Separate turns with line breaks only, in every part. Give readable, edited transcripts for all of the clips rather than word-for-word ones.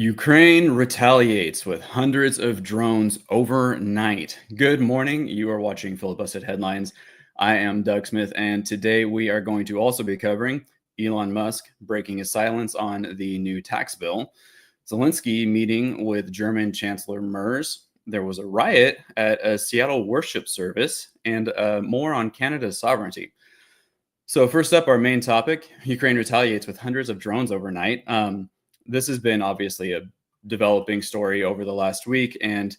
Ukraine retaliates with hundreds of drones overnight. Good morning. You are watching Filibusted Headlines. I am Doug Smith, and today we are going to also be covering Elon Musk breaking his silence on the new tax bill, Zelensky meeting with German Chancellor Merz. There was a riot at a Seattle worship service, and more on Canada's sovereignty. So first up, our main topic, Ukraine retaliates with hundreds of drones overnight. This has been obviously a developing story over the last week. And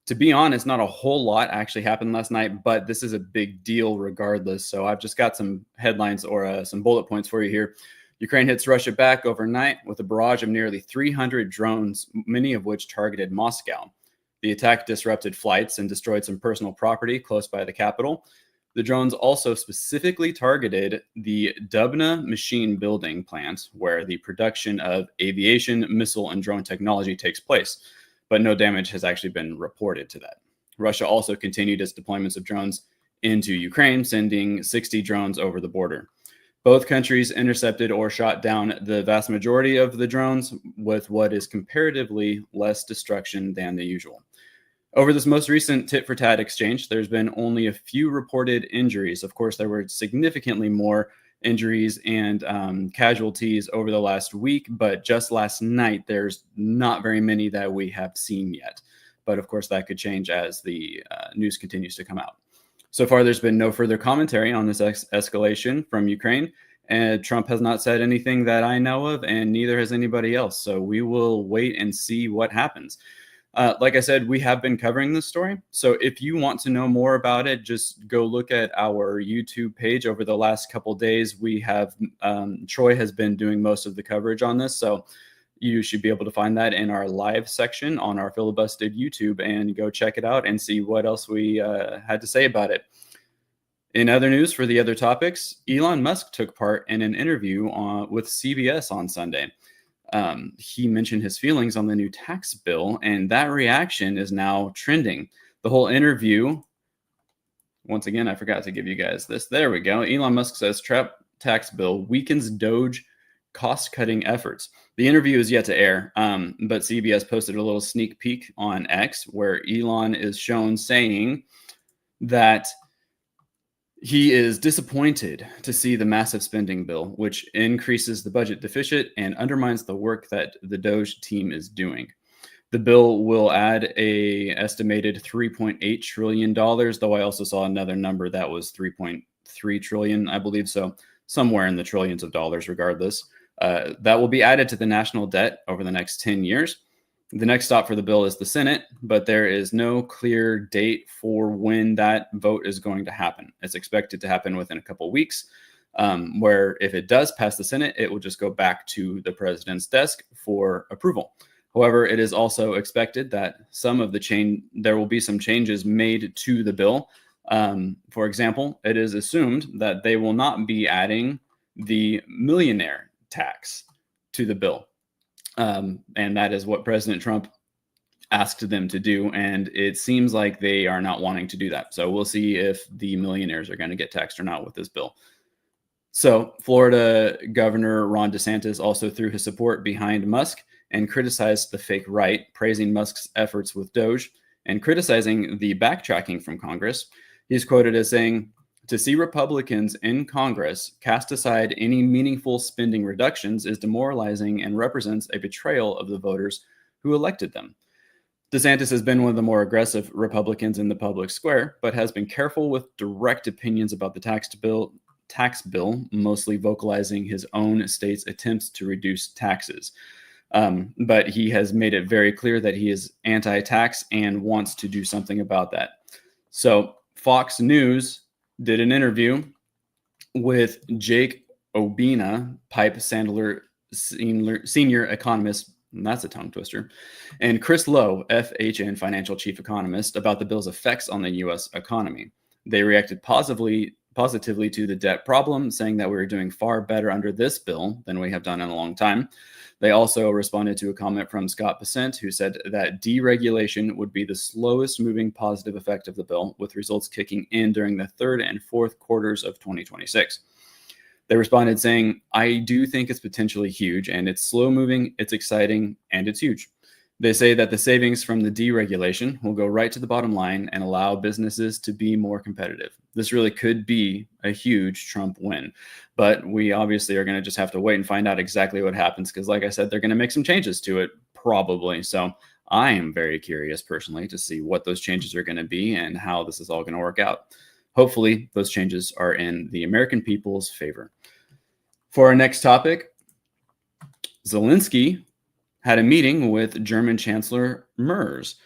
to be honest, not a whole lot actually happened last night, but this is a big deal regardless. So I've just got some headlines or some bullet points for you here. Ukraine hits Russia back overnight with a barrage of nearly 300 drones, many of which targeted Moscow. The attack disrupted flights and destroyed some personal property close by the capital. The drones also specifically targeted the Dubna machine building plant, where the production of aviation, missile, and drone technology takes place, but no damage has actually been reported to that. Russia also continued its deployments of drones into Ukraine, sending 60 drones over the border. Both countries intercepted or shot down the vast majority of the drones with what is comparatively less destruction than the usual. Over this most recent tit-for-tat exchange, there's been only a few reported injuries. Of course, there were significantly more injuries and casualties over the last week, but just last night, there's not very many that we have seen yet. But of course, that could change as the news continues to come out. So far, there's been no further commentary on this escalation from Ukraine, and Trump has not said anything that I know of, and neither has anybody else. So we will wait and see what happens. Like I said, we have been covering this story. So if you want to know more about it, just go look at our YouTube page. Over the last couple days, we have Troy has been doing most of the coverage on this. So you should be able to find that in our live section on our Filibusted YouTube and go check it out and see what else we had to say about it. In other news for the other topics, Elon Musk took part in an interview with CBS on Sunday. He mentioned his feelings on the new tax bill, and that reaction is now trending. The whole interview, once again, I forgot to give you guys this. There we go. Elon Musk says Trump tax bill weakens Doge cost-cutting efforts. The interview is yet to air, but CBS posted a little sneak peek on X where Elon is shown saying that he is disappointed to see the massive spending bill, which increases the budget deficit and undermines the work that the Doge team is doing. The bill will add an estimated $3.8 trillion, though I also saw another number that was $3.3 trillion, I believe. So somewhere in the trillions of dollars, regardless. That will be added to the national debt over the next 10 years. The next stop for the bill is the Senate, but there is no clear date for when that vote is going to happen. It's expected to happen within a couple of weeks, where if it does pass the Senate, it will just go back to the president's desk for approval. However, it is also expected that there will be some changes made to the bill. For example, it is assumed that they will not be adding the millionaire tax to the bill. And that is what President Trump asked them to do. And it seems like they are not wanting to do that. So we'll see if the millionaires are going to get taxed or not with this bill. So Florida Governor Ron DeSantis also threw his support behind Musk and criticized the fake right, praising Musk's efforts with Doge and criticizing the backtracking from Congress. He's quoted as saying, "To see Republicans in Congress cast aside any meaningful spending reductions is demoralizing and represents a betrayal of the voters who elected them." DeSantis has been one of the more aggressive Republicans in the public square, but has been careful with direct opinions about the tax bill, mostly vocalizing his own state's attempts to reduce taxes. But he has made it very clear that he is anti-tax and wants to do something about that. So Fox News did an interview with Jake Obina, Pipe Sandler senior economist, and that's a tongue twister, and Chris Lowe, FHN financial chief economist, about the bill's effects on the U.S. economy. They reacted positively to the debt problem, saying that we were doing far better under this bill than we have done in a long time. They also responded to a comment from Scott Bessent, who said that deregulation would be the slowest moving positive effect of the bill, with results kicking in during the third and fourth quarters of 2026. They responded saying, "I do think it's potentially huge, and it's slow moving, it's exciting, and it's huge." They say that the savings from the deregulation will go right to the bottom line and allow businesses to be more competitive. This really could be a huge Trump win, but we obviously are going to just have to wait and find out exactly what happens because, like I said, they're going to make some changes to it probably. So I am very curious personally to see what those changes are going to be and how this is all going to work out. Hopefully, those changes are in the American people's favor. For our next topic, Zelensky had a meeting with German Chancellor Merz.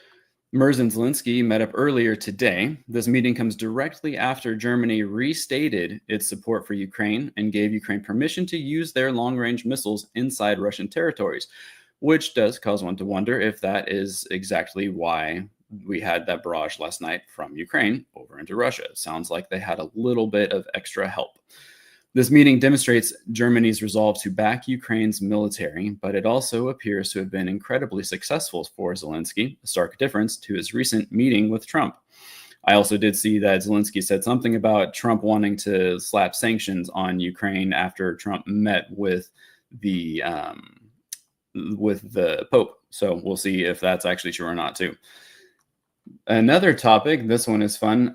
Merz and Zelensky met up earlier today. This meeting comes directly after Germany restated its support for Ukraine and gave Ukraine permission to use their long-range missiles inside Russian territories, which does cause one to wonder if that is exactly why we had that barrage last night from Ukraine over into Russia. It sounds like they had a little bit of extra help. This meeting demonstrates Germany's resolve to back Ukraine's military, but it also appears to have been incredibly successful for Zelensky, a stark difference to his recent meeting with Trump. I also did see that Zelensky said something about Trump wanting to slap sanctions on Ukraine after Trump met with the Pope. So we'll see if that's actually true or not too. Another topic, this one is fun.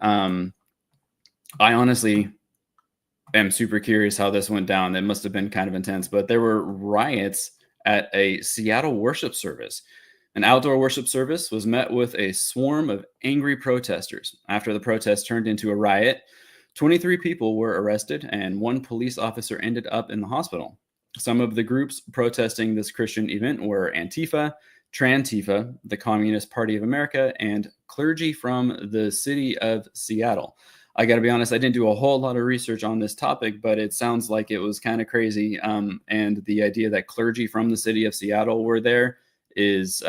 I honestly am super curious how this went down. It must have been kind of intense, but there were riots at a Seattle worship service. An outdoor worship service was met with a swarm of angry protesters. After the protest turned into a riot, 23 people were arrested and one police officer ended up in the hospital. Some of the groups protesting this Christian event were Antifa, Trantifa, the Communist Party of America, and clergy from the city of Seattle. I got to be honest, I didn't do a whole lot of research on this topic, but it sounds like it was kind of crazy. And the idea that clergy from the city of Seattle were there is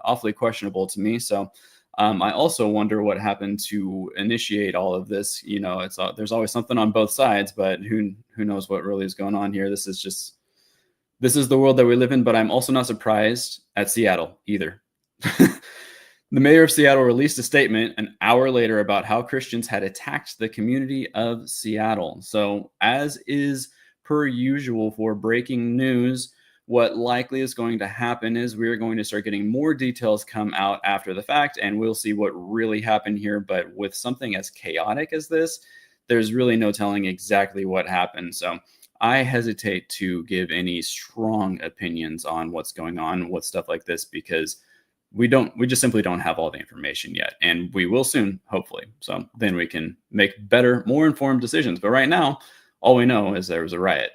awfully questionable to me. So I also wonder what happened to initiate all of this. You know, there's always something on both sides, but who knows what really is going on here. This is the world that we live in, but I'm also not surprised at Seattle either. The mayor of Seattle released a statement an hour later about how Christians had attacked the community of Seattle. So, as is per usual for breaking news, what likely is going to happen is we're going to start getting more details come out after the fact, and we'll see what really happened here. But with something as chaotic as this, there's really no telling exactly what happened. So, I hesitate to give any strong opinions on what's going on with stuff like this because we just simply don't have all the information yet, and we will soon, hopefully. So then we can make better, more informed decisions. But right now, all we know is there was a riot.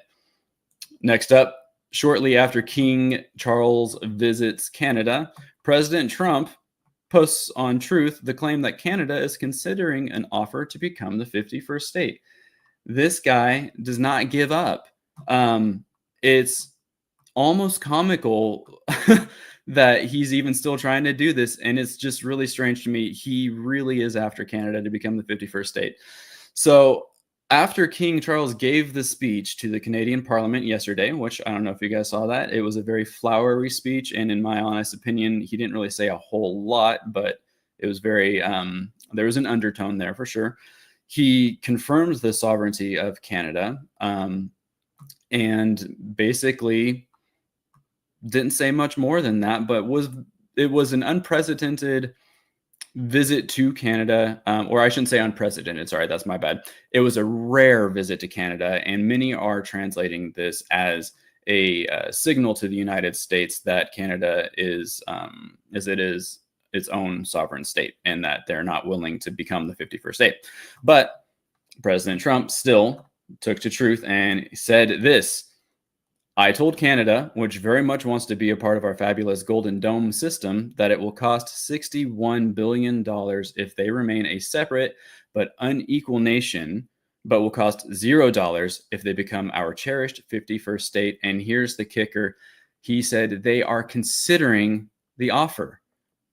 Next up, shortly after King Charles visits Canada, President Trump posts on Truth the claim that Canada is considering an offer to become the 51st state. This guy does not give up. It's almost comical that he's even still trying to do this. And it's just really strange to me. He really is after Canada to become the 51st state. So after King Charles gave the speech to the Canadian Parliament yesterday, which I don't know if you guys saw that, it was a very flowery speech. And in my honest opinion, he didn't really say a whole lot, but it was very, there was an undertone there for sure. He confirmed the sovereignty of Canada and basically didn't say much more than that, but it was an unprecedented visit to Canada, or I shouldn't say unprecedented. Sorry, that's my bad. It was a rare visit to Canada, and many are translating this as a signal to the United States that Canada is its own sovereign state and that they're not willing to become the 51st state. But President Trump still took to Truth and said this: "I told Canada, which very much wants to be a part of our fabulous Golden Dome system, that it will cost $61 billion if they remain a separate but unequal nation, but will cost $0 if they become our cherished 51st state." And here's the kicker. He said they are considering the offer.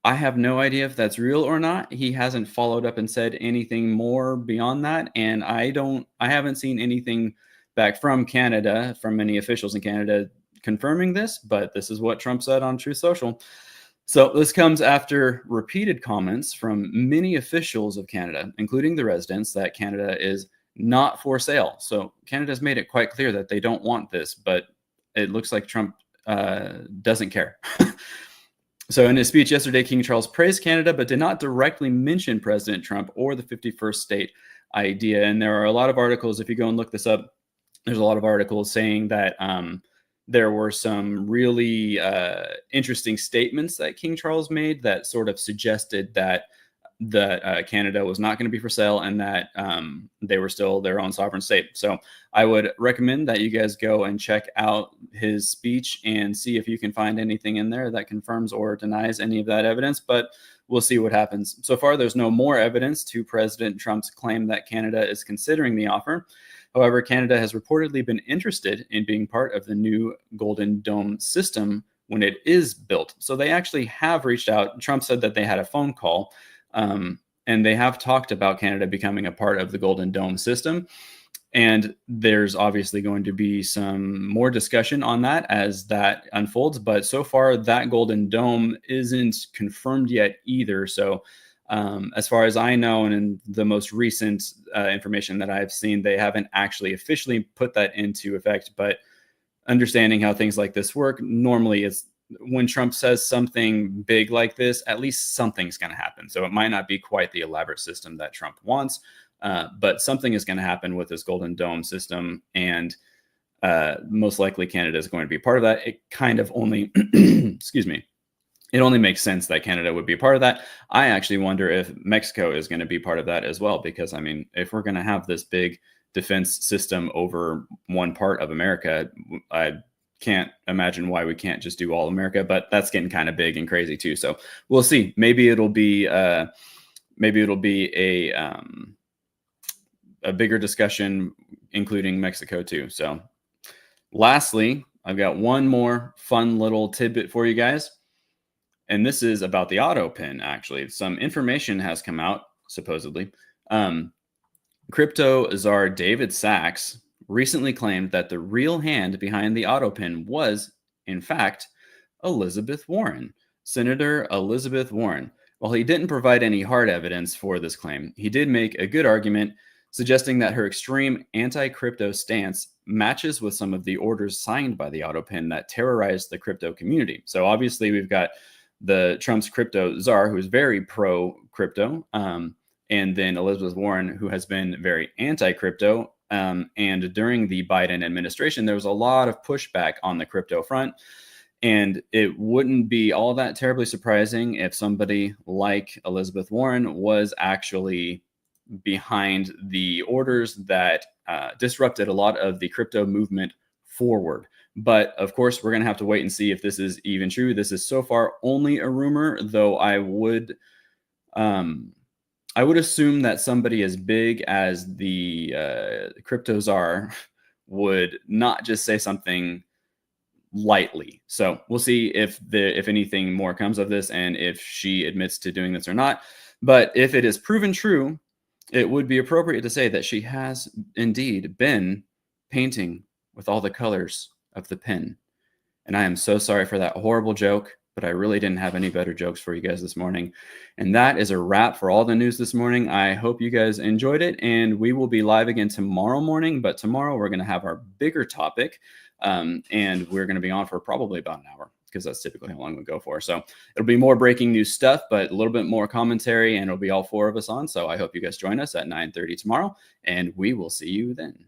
I have no idea if that's real or not. He hasn't followed up and said anything more beyond that. And I haven't seen anything back from Canada, from many officials in Canada confirming this, but this is what Trump said on Truth Social. So this comes after repeated comments from many officials of Canada, including the residents, that Canada is not for sale. So Canada's made it quite clear that they don't want this, but it looks like Trump doesn't care. So in his speech yesterday, King Charles praised Canada, but did not directly mention President Trump or the 51st state idea. And there are a lot of articles, if you go and look this up, there's a lot of articles saying that there were some really interesting statements that King Charles made that sort of suggested that Canada was not going to be for sale and that they were still their own sovereign state. So I would recommend that you guys go and check out his speech and see if you can find anything in there that confirms or denies any of that evidence. But we'll see what happens. So far, there's no more evidence to President Trump's claim that Canada is considering the offer. However, Canada has reportedly been interested in being part of the new Golden Dome system when it is built. So they actually have reached out. Trump said that they had a phone call. And they have talked about Canada becoming a part of the Golden Dome system. And there's obviously going to be some more discussion on that as that unfolds. But so far, that Golden Dome isn't confirmed yet either. So as far as I know, and in the most recent information that I've seen, they haven't actually officially put that into effect. But understanding how things like this work, normally it's when Trump says something big like this, at least something's going to happen. So it might not be quite the elaborate system that Trump wants, but something is going to happen with this Golden Dome system. And most likely Canada is going to be part of that. It kind of only, excuse me, it only makes sense that Canada would be a part of that. I actually wonder if Mexico is going to be part of that as well, because I mean, if we're going to have this big defense system over one part of America, I can't imagine why we can't just do all America, but that's getting kind of big and crazy too. So we'll see. Maybe it'll be a bigger discussion, including Mexico too. So lastly, I've got one more fun little tidbit for you guys. And this is about the Autopin, actually. Some information has come out, supposedly. Crypto czar David Sachs recently claimed that the real hand behind the Autopin was, in fact, Elizabeth Warren, Senator Elizabeth Warren. While he didn't provide any hard evidence for this claim, he did make a good argument, suggesting that her extreme anti-crypto stance matches with some of the orders signed by the Autopin that terrorized the crypto community. So obviously we've got the Trump's crypto czar, who is very pro-crypto, and then Elizabeth Warren, who has been very anti-crypto. And during the Biden administration, there was a lot of pushback on the crypto front. And it wouldn't be all that terribly surprising if somebody like Elizabeth Warren was actually behind the orders that disrupted a lot of the crypto movement forward. But of course, we're going to have to wait and see if this is even true. This is so far only a rumor, though I would assume that somebody as big as the cryptos would not just say something lightly. So we'll see if anything more comes of this and if she admits to doing this or not. But if it is proven true, it would be appropriate to say that she has indeed been painting with all the colors of the pen. And I am so sorry for that horrible joke, but I really didn't have any better jokes for you guys this morning. And that is a wrap for all the news this morning. I hope you guys enjoyed it, and we will be live again tomorrow morning. But tomorrow we're going to have our bigger topic, and we're going to be on for probably about an hour, because that's typically how long we go for. So it'll be more breaking news stuff, but a little bit more commentary, and it'll be all four of us on. So I hope you guys join us at 9:30 tomorrow, and we will see you then.